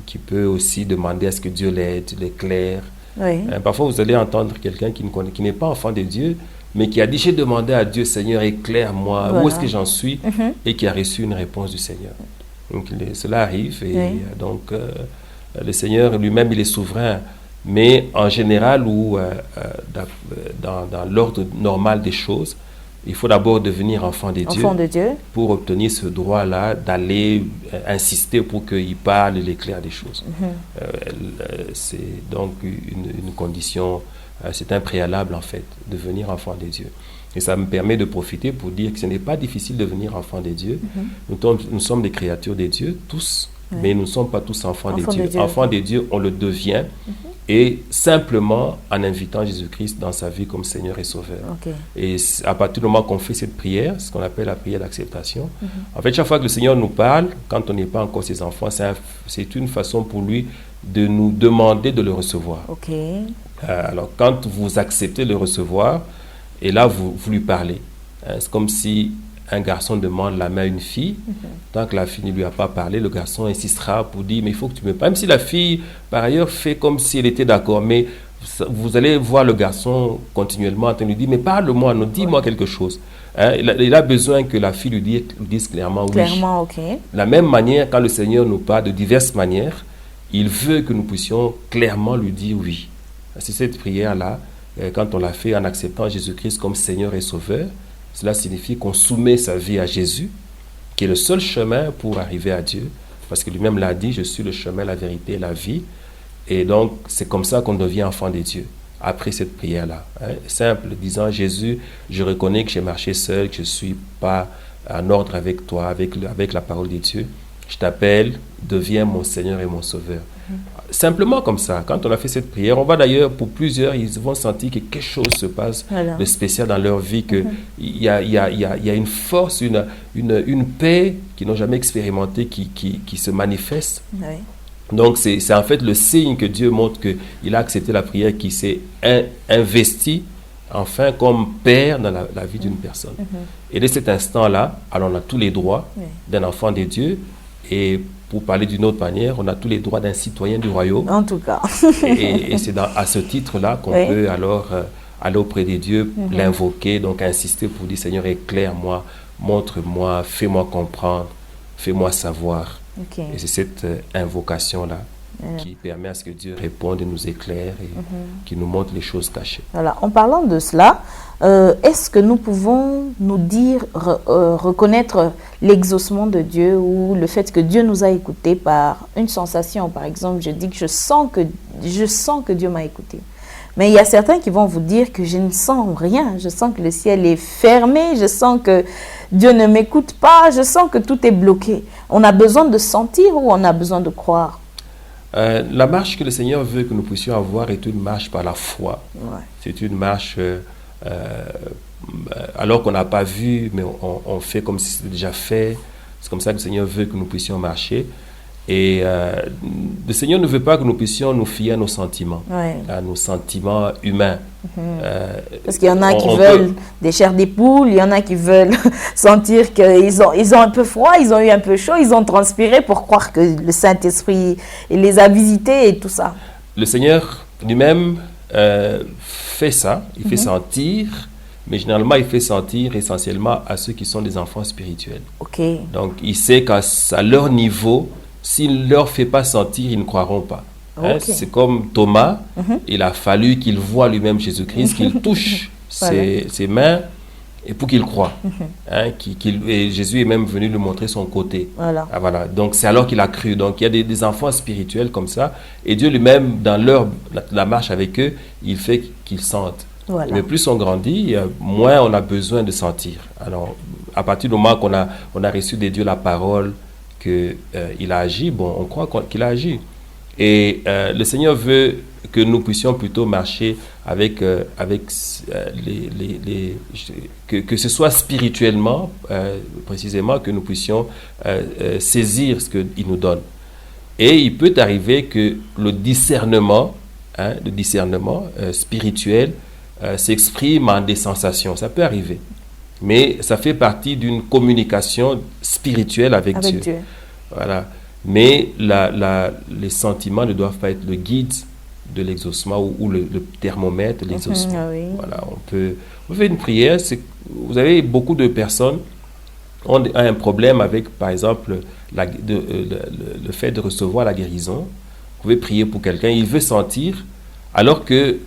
qui peut aussi demander à ce que Dieu l'aide, l'éclaire. Parfois, vous allez entendre quelqu'un qui n'est pas enfant de Dieu, mais qui a dit « J'ai demandé à Dieu, Seigneur, éclaire-moi, où est-ce que j'en suis ?» et qui a reçu une réponse du Seigneur. Donc, cela arrive et donc le Seigneur lui-même, il est souverain. Mais en général, ou dans l'ordre normal des choses, il faut d'abord devenir enfant de Dieu pour obtenir ce droit-là d'aller insister pour qu'il parle et l'éclaire des choses. C'est donc une condition, c'est un préalable en fait, de devenir enfant de Dieu. Et ça me permet de profiter pour dire que ce n'est pas difficile de devenir enfant de Dieu. Nous sommes des créatures de Dieu, tous, mais nous ne sommes pas tous enfants de Dieu. Enfants de Dieu, on le devient. Et simplement en invitant Jésus-Christ dans sa vie comme Seigneur et Sauveur. Et à partir du moment qu'on fait cette prière, ce qu'on appelle la prière d'acceptation, en fait, chaque fois que le Seigneur nous parle, quand on n'est pas encore ses enfants, c'est une façon pour lui de nous demander de le recevoir. Alors, quand vous acceptez de le recevoir, et là, vous lui parlez. C'est comme si un garçon demande la main à une fille. Tant que la fille ne lui a pas parlé, le garçon insistera pour dire « mais il faut que tu me parles ». Même si la fille, par ailleurs, fait comme si elle était d'accord, mais vous allez voir le garçon continuellement en train de lui dire « mais parle-moi, dis-moi quelque chose ». Il a besoin que la fille lui dise clairement « oui ». De la même manière, quand le Seigneur nous parle de diverses manières, il veut que nous puissions clairement lui dire « oui ». C'est cette prière-là, quand on l'a fait en acceptant Jésus-Christ comme Seigneur et Sauveur, cela signifie qu'on soumet sa vie à Jésus, qui est le seul chemin pour arriver à Dieu, parce que lui-même l'a dit, je suis le chemin, la vérité et la vie. Et donc, c'est comme ça qu'on devient enfant de Dieu, après cette prière-là. Simple, disant, Jésus, je reconnais que j'ai marché seul, que je ne suis pas en ordre avec toi, avec la parole de Dieu. Je t'appelle, deviens mon Seigneur et mon Sauveur. Simplement comme ça, quand on a fait cette prière, on va d'ailleurs, pour plusieurs, ils vont sentir que quelque chose se passe de spécial dans leur vie, qu'il y a une force, une paix qu'ils n'ont jamais expérimentée qui se manifeste. Donc c'est en fait le signe que Dieu montre qu'il a accepté la prière, qu'il s'est investi enfin comme père dans la vie d'une personne. Et dès cet instant-là, alors on a tous les droits d'un enfant de Dieu. Et pour parler d'une autre manière, on a tous les droits d'un citoyen du royaume.
En tout cas.
et c'est à ce titre-là qu'on peut alors aller auprès de Dieu, l'invoquer, donc insister pour dire, Seigneur, éclaire-moi, montre-moi, fais-moi comprendre, fais-moi savoir. Et c'est cette invocation-là qui permet à ce que Dieu réponde et nous éclaire et qui nous montre les choses cachées.
Voilà. En parlant de cela, est-ce que nous pouvons nous dire, reconnaître l'exaucement de Dieu ou le fait que Dieu nous a écoutés par une sensation? Par exemple, je dis que je sens que Dieu m'a écouté. Mais il y a certains qui vont vous dire que je ne sens rien. Je sens que le ciel est fermé. Je sens que Dieu ne m'écoute pas. Je sens que tout est bloqué. On a besoin de sentir ou on a besoin de croire?
La marche que le Seigneur veut que nous puissions avoir est une marche par la foi. C'est une marche alors qu'on n'a pas vu, mais on fait comme si c'était déjà fait. C'est comme ça que le Seigneur veut que nous puissions marcher. Et le Seigneur ne veut pas que nous puissions nous fier à nos sentiments, à nos sentiments humains.
Parce qu'il y en a qui veulent des chairs des poules, il y en a qui veulent sentir qu'ils ont un peu froid, ils ont eu un peu chaud, ils ont transpiré pour croire que le Saint-Esprit les a visités et tout ça.
Le Seigneur lui-même fait ça, il fait sentir, mais généralement il fait sentir essentiellement à ceux qui sont des enfants spirituels. Donc il sait qu'à leur niveau, s'il ne leur fait pas sentir, ils ne croiront pas. Hein,
Ok.
c'est comme Thomas, il a fallu qu'il voie lui-même Jésus-Christ, qu'il touche
Voilà.
ses mains et pour qu'il croie. Hein, et Jésus est même venu lui montrer son côté.
Voilà.
Ah, voilà. Donc c'est alors qu'il a cru. Donc il y a des enfants spirituels comme ça, et Dieu lui-même, dans la marche avec eux, il fait qu'ils sentent.
Voilà.
Mais plus on grandit, moins on a besoin de sentir. Alors, à partir du moment qu'on a reçu de Dieu la parole, qu'il a agi, bon, on croit qu'il a agi. Et le Seigneur veut que nous puissions plutôt marcher avec que ce soit spirituellement, précisément, que nous puissions saisir ce qu'il nous donne. Et il peut arriver que le discernement spirituel s'exprime en des sensations. Ça peut arriver. Mais ça fait partie d'une communication spirituelle avec Dieu. Voilà. Mais les sentiments ne doivent pas être le guide de l'exaucement ou le thermomètre de l'exaucement.
Oui.
Voilà, on peut faire une prière. Vous avez beaucoup de personnes ont un problème avec, par exemple, le fait de recevoir la guérison. Vous pouvez prier pour quelqu'un, il veut sentir, alors que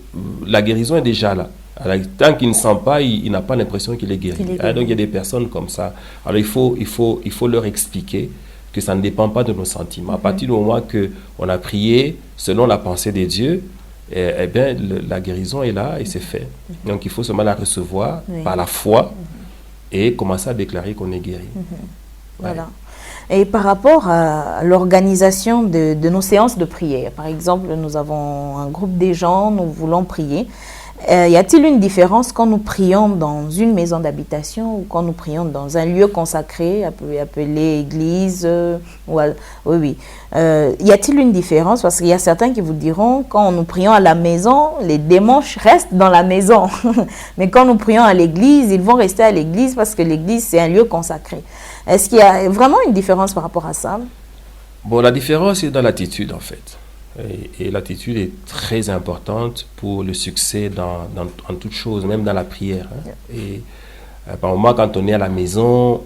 la guérison est déjà là. Alors, tant qu'il ne sent pas, il n'a pas l'impression qu'il est guéri. Donc il y a des personnes comme ça. Alors il faut leur expliquer que ça ne dépend pas de nos sentiments. À partir du moment qu'on a prié selon la pensée de Dieu, eh bien, la guérison est là et c'est fait. Donc il faut seulement la recevoir par la foi et commencer à déclarer qu'on est guéri.
Voilà. Et par rapport à l'organisation de nos séances de prière, par exemple, nous avons un groupe des gens, nous voulons prier. Y a-t-il une différence quand nous prions dans une maison d'habitation ou quand nous prions dans un lieu consacré, appelé église Oui. Y a-t-il une différence? Parce qu'il y a certains qui vous diront, quand nous prions à la maison, les démons restent dans la maison. Mais quand nous prions à l'église, ils vont rester à l'église parce que l'église, c'est un lieu consacré. Est-ce qu'il y a vraiment une différence par rapport à ça?
Bon, la différence est dans l'attitude, en fait. Et l'attitude est très importante pour le succès en toute chose, même dans la prière. Hein. Et par moment, quand on est à la maison,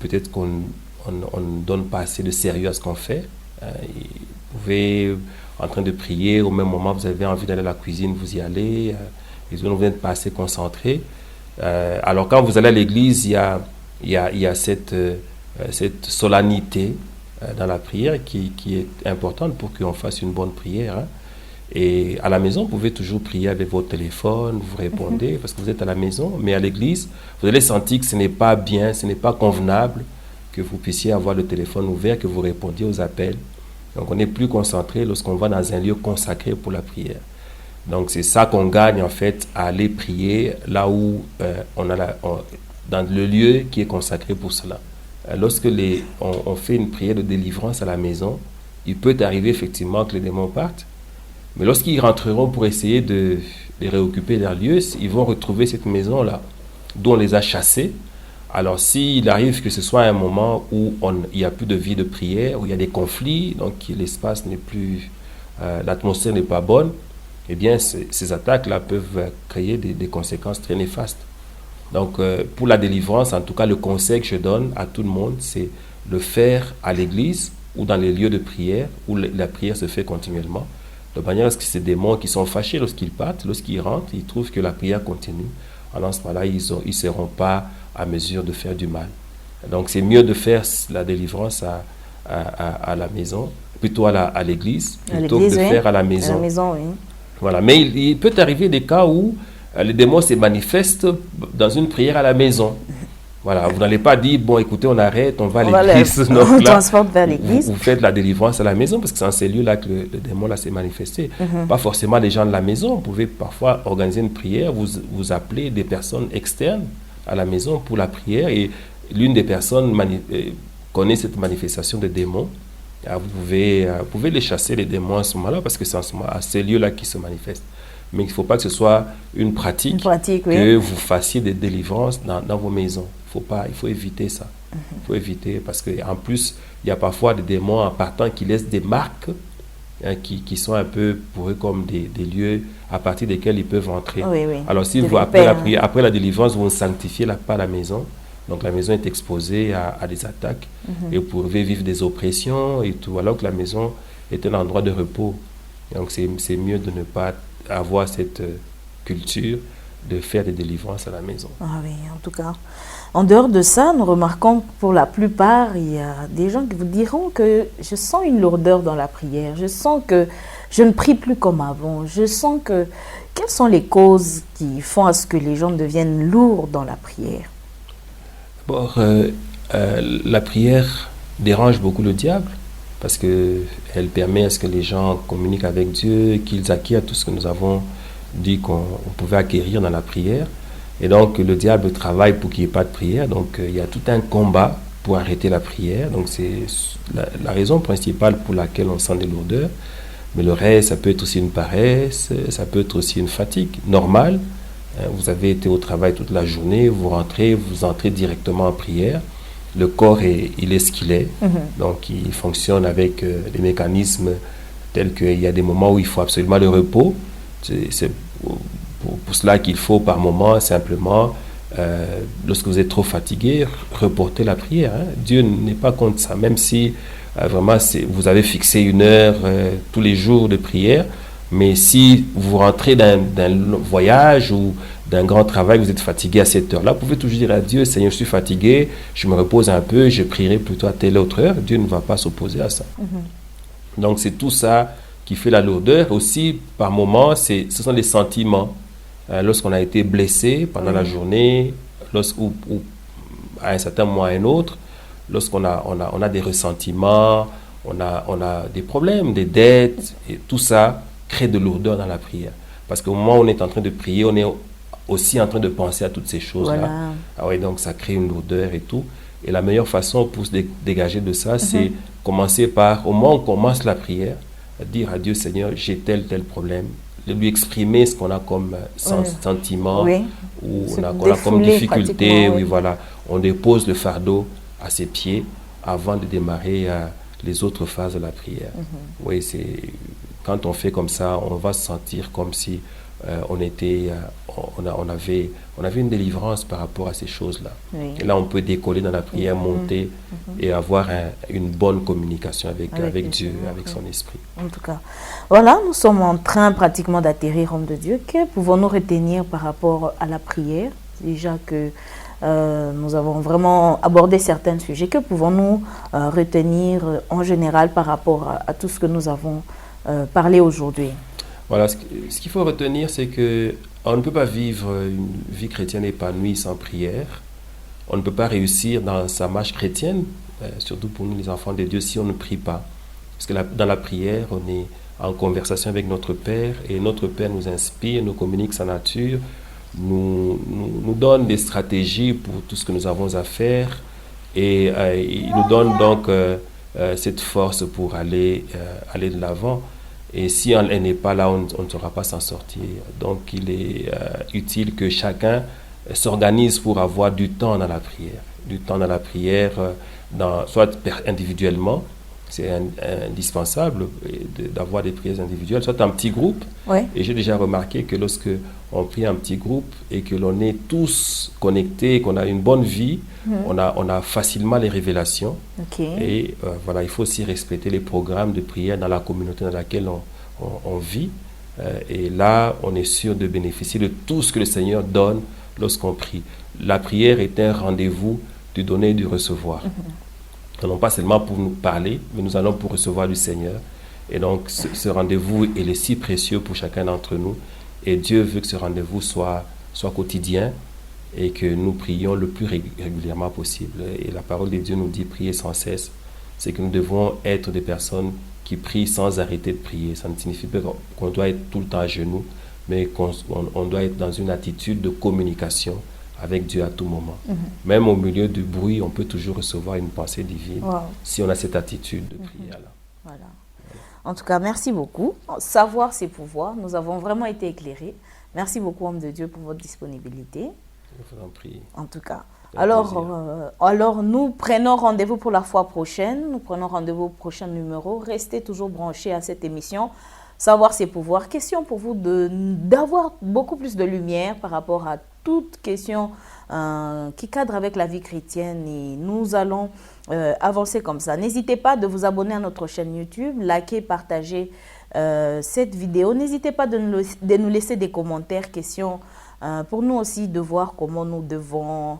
peut-être qu'on ne donne pas assez de sérieux à ce qu'on fait. Vous pouvez, en train de prier, au même moment, vous avez envie d'aller à la cuisine, vous y allez. Et vous n'êtes pas assez concentré. Alors, quand vous allez à l'église, il y a cette solennité dans la prière qui est importante pour qu'on fasse une bonne prière. Hein. Et à la maison, vous pouvez toujours prier avec votre téléphone, vous répondez parce que vous êtes à la maison, mais à l'église, vous allez sentir que ce n'est pas bien, ce n'est pas convenable que vous puissiez avoir le téléphone ouvert, que vous répondiez aux appels. Donc on est plus concentré lorsqu'on va dans un lieu consacré pour la prière. Donc c'est ça qu'on gagne en fait à aller prier là où dans le lieu qui est consacré pour cela. Lorsque on fait une prière de délivrance à la maison, il peut arriver effectivement que les démons partent, mais lorsqu'ils rentreront pour essayer de réoccuper leur lieu, ils vont retrouver cette maison-là, d'où on les a chassés. Alors s'il arrive que ce soit un moment où il n'y a plus de vie de prière, où il y a des conflits, donc l'espace n'est plus, l'atmosphère n'est pas bonne, eh bien ces attaques-là peuvent créer des conséquences très néfastes. Donc, pour la délivrance, en tout cas, le conseil que je donne à tout le monde, c'est le faire à l'église ou dans les lieux de prière où la prière se fait continuellement, de manière à ce que ces démons qui sont fâchés lorsqu'ils partent, lorsqu'ils rentrent, ils trouvent que la prière continue. Alors, en ce moment-là, ils ne seront pas à mesure de faire du mal. Donc, c'est mieux de faire la délivrance à la maison, plutôt à l'église, plutôt que de faire à la maison.
À la maison, oui.
Voilà. Mais il peut arriver des cas où les démons se manifestent dans une prière à la maison. Voilà, vous n'allez pas dire, bon, écoutez, on arrête, on va à l'église.
On transporte vers l'église.
Vous faites la délivrance à la maison, parce que c'est dans ces lieux-là que le démon là s'est manifesté. Pas forcément les gens de la maison. Vous pouvez parfois organiser une prière, vous appelez des personnes externes à la maison pour la prière, et l'une des personnes connaît cette manifestation de démons. Vous pouvez les chasser, les démons, à ce moment-là, parce que c'est à ces lieux-là qu'ils se manifestent. Mais il ne faut pas que ce soit une pratique que vous fassiez des délivrances dans vos maisons. Il faut éviter ça. Il faut éviter, parce qu'en plus, il y a parfois des démons en partant qui laissent des marques qui sont un peu pour eux comme des lieux à partir desquels ils peuvent entrer.
Oui.
Alors si vous, après la délivrance, vous ne sanctifiez pas la maison, Donc la maison est exposée à des attaques et vous pouvez vivre des oppressions et tout, alors que la maison est un endroit de repos. Donc c'est mieux de ne pas avoir cette culture de faire des délivrances à la maison.
Ah oui, en tout cas. En dehors de ça, nous remarquons que pour la plupart, il y a des gens qui vous diront que je sens une lourdeur dans la prière, je sens que je ne prie plus comme avant, je sens que... Quelles sont les causes qui font à ce que les gens deviennent lourds dans la prière?
D'abord, la prière dérange beaucoup le diable parce qu'elle permet à ce que les gens communiquent avec Dieu, qu'ils acquièrent tout ce que nous avons dit qu'on pouvait acquérir dans la prière. Et donc, le diable travaille pour qu'il n'y ait pas de prière. Donc, il y a tout un combat pour arrêter la prière. Donc, c'est la raison principale pour laquelle on sent des lourdeurs. Mais le reste, ça peut être aussi une paresse, ça peut être aussi une fatigue normale. Vous avez été au travail toute la journée, vous entrez directement en prière. Le corps, il est ce qu'il est. Donc, il fonctionne avec des mécanismes tels qu'il y a des moments où il faut absolument le repos. C'est pour cela qu'il faut par moment simplement, lorsque vous êtes trop fatigué, reporter la prière. Dieu n'est pas contre ça, même si vraiment vous avez fixé une heure tous les jours de prière, mais si vous rentrez d'un voyage ou d'un grand travail, vous êtes fatigué à cette heure-là, vous pouvez toujours dire à Dieu, Seigneur, je suis fatigué, je me repose un peu, je prierai plutôt à telle autre heure. Dieu ne va pas s'opposer à ça. Donc c'est tout ça qui fait la lourdeur. Aussi, par moments, ce sont les sentiments. Lorsqu'on a été blessé pendant la journée, ou à un certain moment ou à un autre, lorsqu'on a des ressentiments, on a des problèmes, des dettes, et tout ça crée de lourdeur dans la prière. Parce qu'au moment où on est en train de prier, on est aussi en train de penser à toutes ces choses-là.
Voilà.
Ah oui, donc ça crée une lourdeur et tout. Et la meilleure façon pour se dégager de ça, c'est commencer par, au moment où on commence la prière, dire à Dieu, Seigneur, j'ai tel problème. De lui exprimer ce qu'on a comme sentiment ou on a comme difficulté. Oui, voilà. On dépose le fardeau à ses pieds avant de démarrer les autres phases de la prière. Oui, quand on fait comme ça, on va se sentir comme si on avait une délivrance par rapport à ces choses-là. Oui. Et là, on peut décoller dans la prière, monter et avoir une bonne communication avec Dieu, avec son esprit.
En tout cas, voilà, nous sommes en train pratiquement d'atterrir, homme de Dieu. Que pouvons-nous retenir par rapport à la prière? Déjà que nous avons vraiment abordé certains sujets. Que pouvons-nous retenir en général par rapport à tout ce que nous avons parlé aujourd'hui?
Voilà, ce qu'il faut retenir, c'est qu'on ne peut pas vivre une vie chrétienne épanouie sans prière. On ne peut pas réussir dans sa marche chrétienne, surtout pour nous les enfants de Dieu, si on ne prie pas. Parce que dans la prière, on est en conversation avec notre Père et notre Père nous inspire, nous communique sa nature, nous donne des stratégies pour tout ce que nous avons à faire et il nous donne donc cette force pour aller de l'avant. Et si elle n'est pas là, on ne saura pas s'en sortir. Donc, il est utile que chacun s'organise pour avoir du temps dans la prière. Du temps dans la prière, soit individuellement, c'est indispensable d'avoir des prières individuelles, soit en petit groupe.
Oui. Et
j'ai déjà remarqué que lorsque on prie en petit groupe et que l'on est tous connectés, qu'on a une bonne vie, on a facilement les révélations.
Okay.
Et voilà, il faut aussi respecter les programmes de prière dans la communauté dans laquelle on vit. Et là, on est sûr de bénéficier de tout ce que le Seigneur donne lorsqu'on prie. La prière est un rendez-vous du donner et du recevoir. Non pas seulement pour nous parler, mais nous allons pour recevoir du Seigneur. Et donc, ce rendez-vous, il est si précieux pour chacun d'entre nous. Et Dieu veut que ce rendez-vous soit quotidien et que nous prions le plus régulièrement possible. Et la parole de Dieu nous dit prier sans cesse. C'est que nous devons être des personnes qui prient sans arrêter de prier. Ça ne signifie pas qu'on doit être tout le temps à genoux, mais qu'on doit être dans une attitude de communication avec Dieu à tout moment. Même au milieu du bruit, on peut toujours recevoir une pensée divine si on a cette attitude de prière-là.
Voilà. En tout cas, merci beaucoup. Savoir, c'est pouvoir. Nous avons vraiment été éclairés. Merci beaucoup, homme de Dieu, pour votre disponibilité.
Je vous en prie.
En tout cas. Alors, nous prenons rendez-vous pour la fois prochaine. Nous prenons rendez-vous au prochain numéro. Restez toujours branchés à cette émission. Savoir, c'est pouvoir. Question pour vous d'avoir beaucoup plus de lumière par rapport à toute question qui cadre avec la vie chrétienne et nous allons avancer comme ça. N'hésitez pas de vous abonner à notre chaîne YouTube, liker, partager cette vidéo. N'hésitez pas de nous laisser des commentaires, questions, pour nous aussi de voir comment nous devons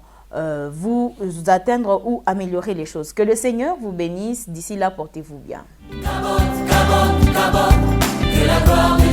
vous atteindre ou améliorer les choses. Que le Seigneur vous bénisse. D'ici là, portez-vous bien.
Que la gloire